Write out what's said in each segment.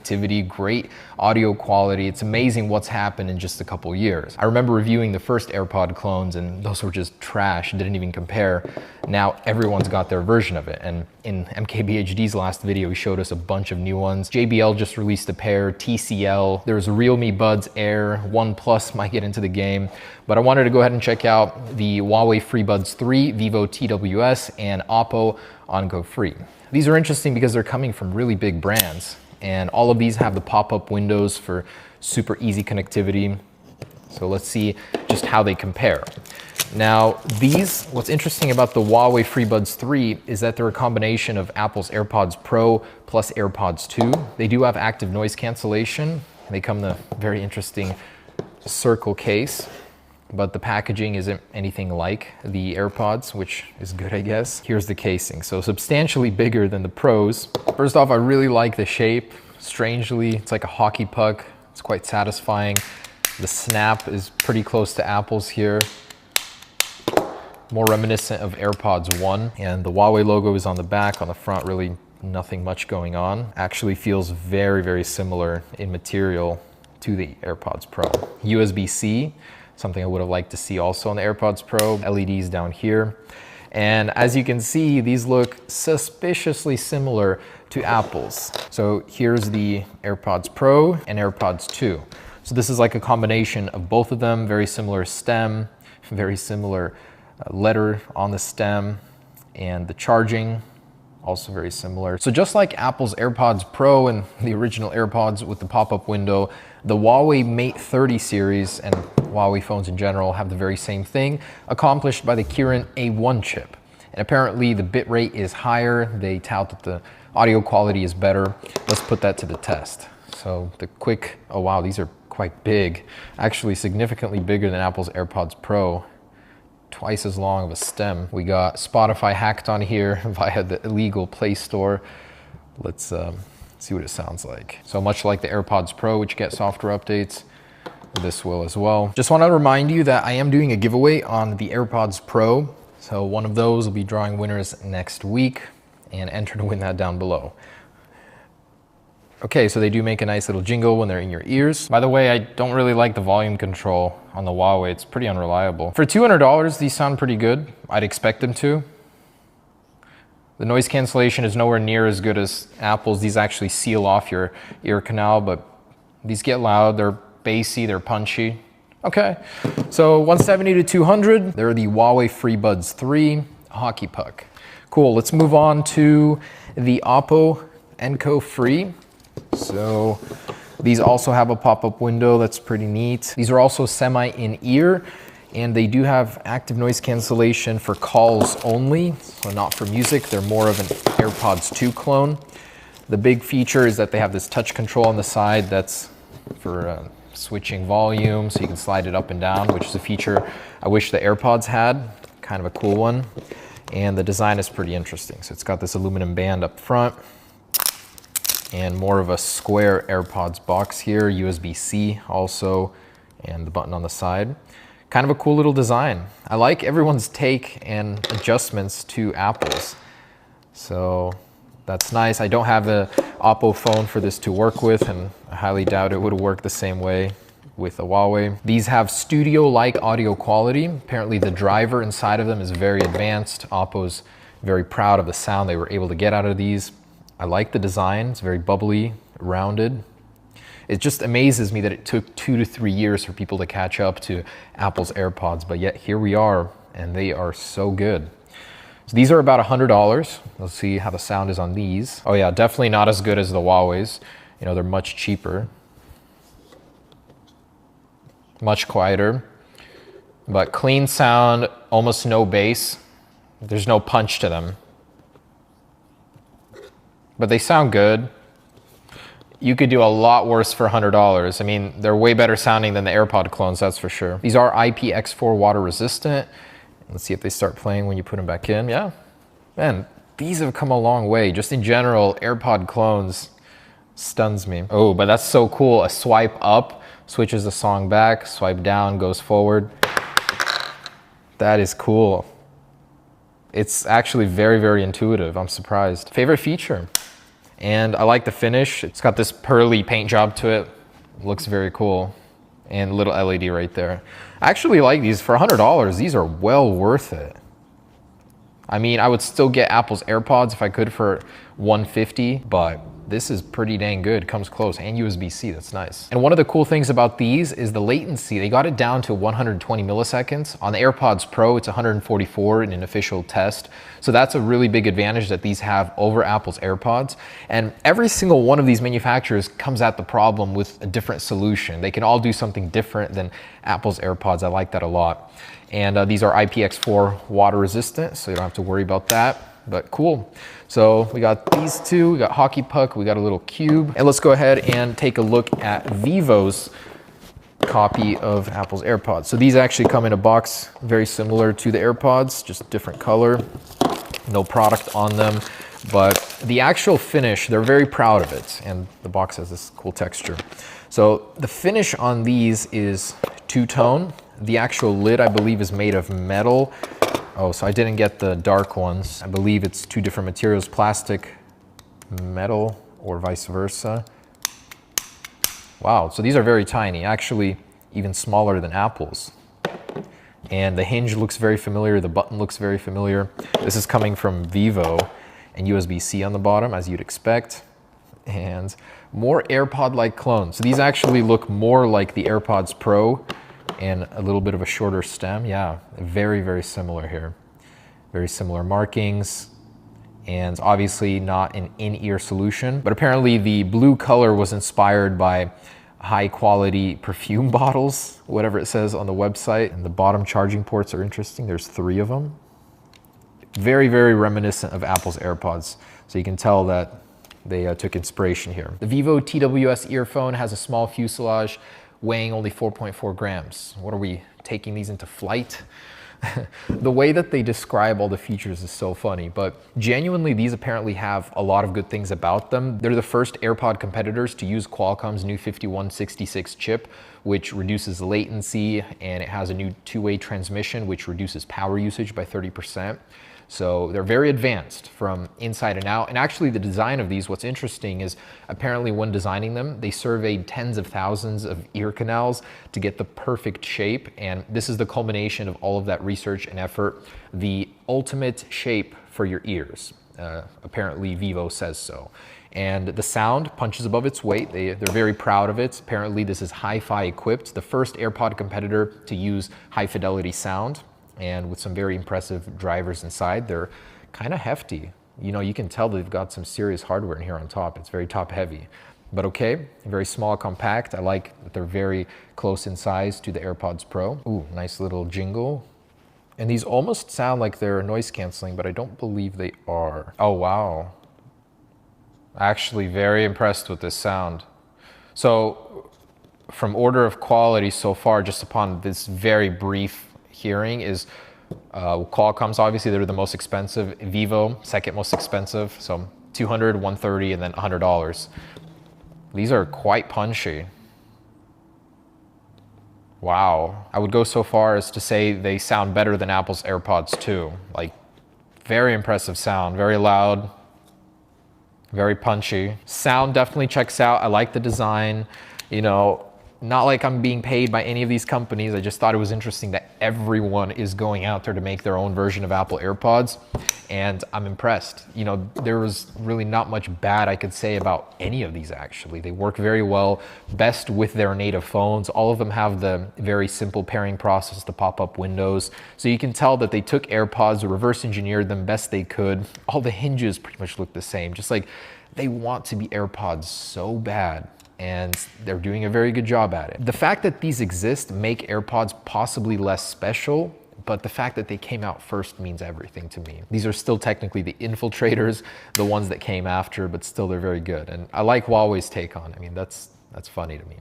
connectivity, great audio quality. It's amazing what's happened in just a couple years. I remember reviewing the first AirPod clones and those were just trash, didn't even compare. Now everyone's got their version of it. And in MKBHD's last video, he showed us a bunch of new ones. JBL just released a pair, TCL. There's Realme Buds Air, OnePlus might get into the game. But I wanted to go ahead and check out the Huawei FreeBuds 3, Vivo TWS, and Oppo OnGo Free. These are interesting because they're coming from really big brands, and all of these have the pop-up windows for super easy connectivity. So let's see just how they compare. Now these, what's interesting about the Huawei FreeBuds 3 is that they're a combination of Apple's AirPods Pro plus AirPods 2. They do have active noise cancellation. They come in a very interesting circle case, but the packaging isn't anything like the AirPods, which is good, I guess. Here's the casing. So substantially bigger than the Pros. First off, I really like the shape. Strangely, it's like a hockey puck. It's quite satisfying. The snap is pretty close to Apple's here. More reminiscent of AirPods 1. And the Huawei logo is on the back. On the front, really nothing much going on. Actually feels very, very similar in material to the AirPods Pro. USB-C. Something I would have liked to see also on the AirPods Pro. LEDs down here. And as you can see, these look suspiciously similar to Apple's. So here's the AirPods Pro and AirPods 2. So this is like a combination of both of them, very similar stem, very similar letter on the stem, and the charging, also very similar. So just like Apple's AirPods Pro and the original AirPods with the pop-up window, the Huawei Mate 30 series and Huawei phones in general have the very same thing, accomplished by the Kirin A1 chip. And apparently the bit rate is higher. They tout that the audio quality is better. Let's put that to the test. So the quick, oh wow, these are quite big. Actually significantly bigger than Apple's AirPods Pro. Twice as long of a stem. We got Spotify hacked on here via the illegal Play Store. Let's see what it sounds like. So much like the AirPods Pro, which get software updates, this will as well. Just want to remind you that I am doing a giveaway on the AirPods Pro. So one of those will be drawing winners next week, and enter to win that down below. Okay, so they do make a nice little jingle when they're in your ears. By the way, I don't really like the volume control on the Huawei. It's pretty unreliable. For $200, these sound pretty good. I'd expect them to. The noise cancellation is nowhere near as good as Apple's. These actually seal off your ear canal, but these get loud. They're bassy, they're punchy. Okay, so 170 to 200. They're the Huawei FreeBuds 3 hockey puck. Cool, let's move on to the Oppo OnGo Free. So these also have a pop-up window. That's pretty neat. These are also semi-in-ear, and they do have active noise cancellation for calls only, so not for music. They're more of an AirPods 2 clone. The big feature is that they have this touch control on the side that's for switching volume, so you can slide it up and down, which is a feature I wish the AirPods had. Kind of a cool one. And the design is pretty interesting. So it's got this aluminum band up front, and more of a square AirPods box here, USB-C also, and the button on the side. Kind of a cool little design. I like everyone's take and adjustments to Apple's. So that's nice. I don't have an Oppo phone for this to work with, and I highly doubt it would work the same way with a Huawei. These have studio-like audio quality. Apparently the driver inside of them is very advanced. Oppo's very proud of the sound they were able to get out of these. I like the design. It's very bubbly, rounded. It just amazes me that it took 2 to 3 years for people to catch up to Apple's AirPods, but yet here we are, and they are so good. So these are about $100. Let's see how the sound is on these. Oh yeah, definitely not as good as the Huawei's. You know, they're much cheaper. Much quieter. But clean sound, almost no bass. There's no punch to them. But they sound good. You could do a lot worse for $100. I mean, they're way better sounding than the AirPod clones, that's for sure. These are IPX4 water resistant. Let's see if they start playing when you put them back in. Yeah, man, these have come a long way. Just in general, AirPod clones stuns me. Oh, but that's so cool. A swipe up switches the song back, swipe down goes forward. That is cool. It's actually very, very intuitive. I'm surprised. Favorite feature? And I like the finish. It's got this pearly paint job to it. Looks very cool. And little LED right there. I actually like these. For $100, these are well worth it. I mean, I would still get Apple's AirPods if I could for $150, but this is pretty dang good. Comes close. And USB-C, that's nice. And one of the cool things about these is the latency. They got it down to 120 milliseconds. On the AirPods Pro, it's 144 in an official test. So that's a really big advantage that these have over Apple's AirPods. And every single one of these manufacturers comes at the problem with a different solution. They can all do something different than Apple's AirPods. I like that a lot. And these are IPX4 water resistant, so you don't have to worry about that, but cool. So we got these two, we got Hockey Puck, we got a little cube. And let's go ahead and take a look at Vivo's copy of Apple's AirPods. So these actually come in a box very similar to the AirPods, just different color, no product on them. But the actual finish, they're very proud of it. And the box has this cool texture. So the finish on these is two-tone. The actual lid, I believe, is made of metal. Oh, so I didn't get the dark ones. I believe it's two different materials, plastic, metal, or vice versa. Wow, so these are very tiny, actually even smaller than Apple's. And the hinge looks very familiar, the button looks very familiar. This is coming from Vivo, and USB-C on the bottom, as you'd expect. And more AirPod-like clones. So these actually look more like the AirPods Pro, and a little bit of a shorter stem. Yeah, very, very similar here. Very similar markings, and obviously not an in-ear solution. But apparently the blue color was inspired by high quality perfume bottles, whatever it says on the website. And the bottom charging ports are interesting. There's 3 of them. Very, very reminiscent of Apple's AirPods. So you can tell that they took inspiration here. The Vivo TWS earphone has a small fuselage weighing only 4.4 grams. What are we, taking these into flight? The way that they describe all the features is so funny, but genuinely these apparently have a lot of good things about them. They're the first AirPod competitors to use Qualcomm's new 5166 chip, which reduces latency, and it has a new two-way transmission, which reduces power usage by 30%. So they're very advanced from inside and out. And actually the design of these, what's interesting is apparently when designing them, they surveyed tens of thousands of ear canals to get the perfect shape. And this is the culmination of all of that research and effort, the ultimate shape for your ears. Apparently Vivo says so. And the sound punches above its weight. They're very proud of it. Apparently this is hi-fi equipped, the first AirPod competitor to use high fidelity sound. And with some very impressive drivers inside. They're kind of hefty. You know, you can tell they've got some serious hardware in here on top. It's very top heavy, but okay, very small, compact. I like that they're very close in size to the AirPods Pro. Ooh, nice little jingle. And these almost sound like they're noise canceling, but I don't believe they are. Oh, wow. Actually very impressed with this sound. So from order of quality so far, just upon this very brief hearing, is Qualcomm's, obviously they're the most expensive, Vivo second most expensive, so $200, $130, and then $100. These are quite punchy. Wow. I would go so far as to say they sound better than Apple's AirPods too. Like, very impressive sound, very loud, very punchy. Sound definitely checks out. I like the design, you know. Not like I'm being paid by any of these companies. I just thought it was interesting that everyone is going out there to make their own version of Apple AirPods, and I'm impressed. You know, there was really not much bad I could say about any of these actually. They work very well, best with their native phones. All of them have the very simple pairing process, the pop-up windows. So you can tell that they took AirPods, reverse engineered them best they could. All the hinges pretty much look the same, just like they want to be AirPods so bad. And they're doing a very good job at it. The fact that these exist make AirPods possibly less special, but the fact that they came out first means everything to me. These are still technically the infiltrators, the ones that came after, but still they're very good. And I like Huawei's take on it. I mean, that's funny to me.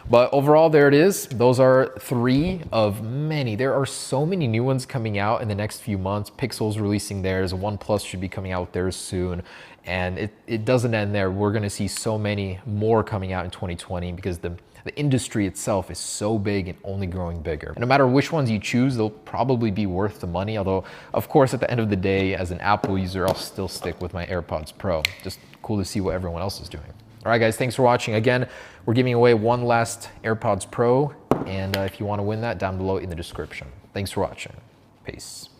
But overall, there it is. Those are 3 of many. There are so many new ones coming out in the next few months. Pixel's releasing theirs. OnePlus should be coming out with theirs soon. And it doesn't end there. We're gonna see so many more coming out in 2020 because the industry itself is so big and only growing bigger. And no matter which ones you choose, they'll probably be worth the money. Although, of course, at the end of the day, as an Apple user, I'll still stick with my AirPods Pro. Just cool to see what everyone else is doing. All right, guys, thanks for watching. Again, we're giving away one last AirPods Pro. And if you want to win that, down below in the description. Thanks for watching. Peace.